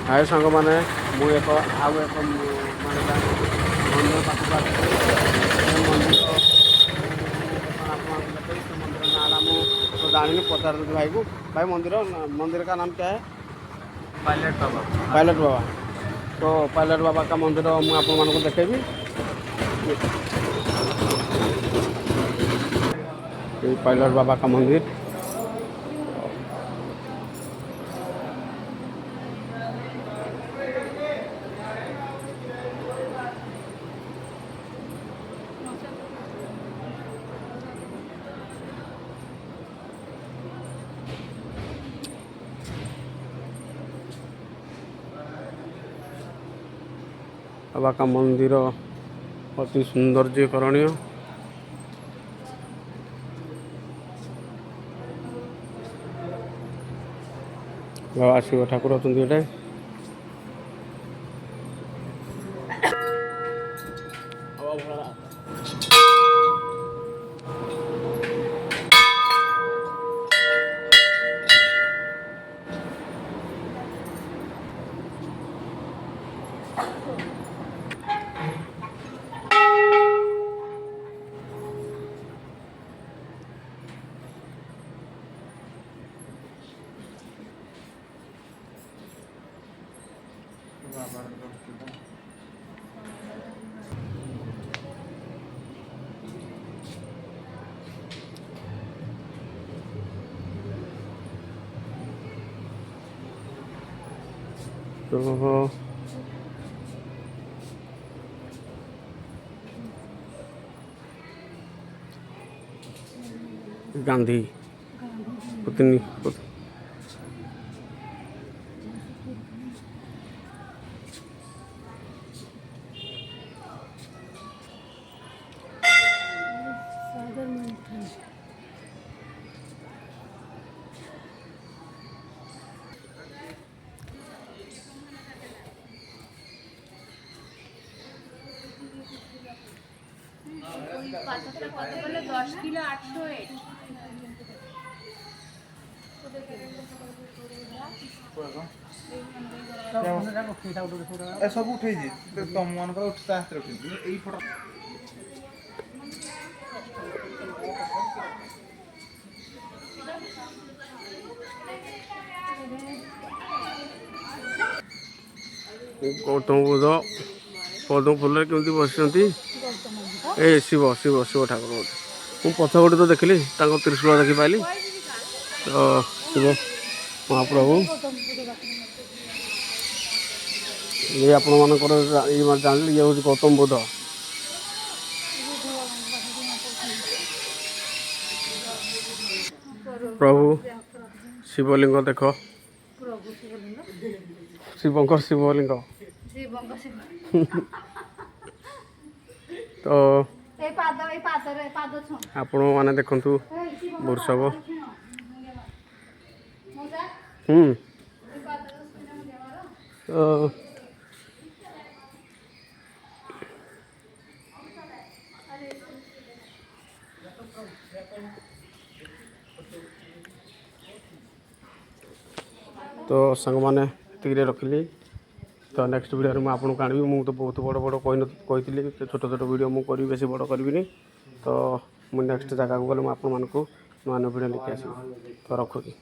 हाय सांग मैंने मुझे एक आउ एक माने मंदिर पाखक आसी मंदिर मंदिर नाला मुझे जानी पचार भाई को भाई मंदिर मंदिर का नाम क्या है? पायलट बाबा। पायलट बाबा। तो पायलट बाबा का मंदिर मुझे आप मानक देखेबी। ये पायलट बाबा का मंदिर बाबा का मंदिर अति सौंदर्यकरणीय। बाबा शिव ठाकुर अच्छा ये तो गांधी पुतनी सब उठे तुम मन रखी फोटो गौतम बुद्ध पद्म फूल केमती बस ए शिव शिव शिव ठाकुर मुझे पछपटे तो देखिली त्रिशूल देखी पाइली। तो शिव महाप्रभु ये आपण मान जान ये हूँ गौतम बुद्ध। प्रभु शिवलिंग देख शिवंकर शिवलिंग तो आपण मैंने देखु वृषभ तो सांग मैंने ये रखिली। तो नेक्स्ट वीडियो में आपको आनी मुझे तो बहुत बड़ बड़ कही छोट छोट वीडियो मुझे बेसी बड़ करी। तो मुझे नेक्स्ट जगह को गले मुझे नुआ नुआ वीडियो लेके आस। तो रखुची।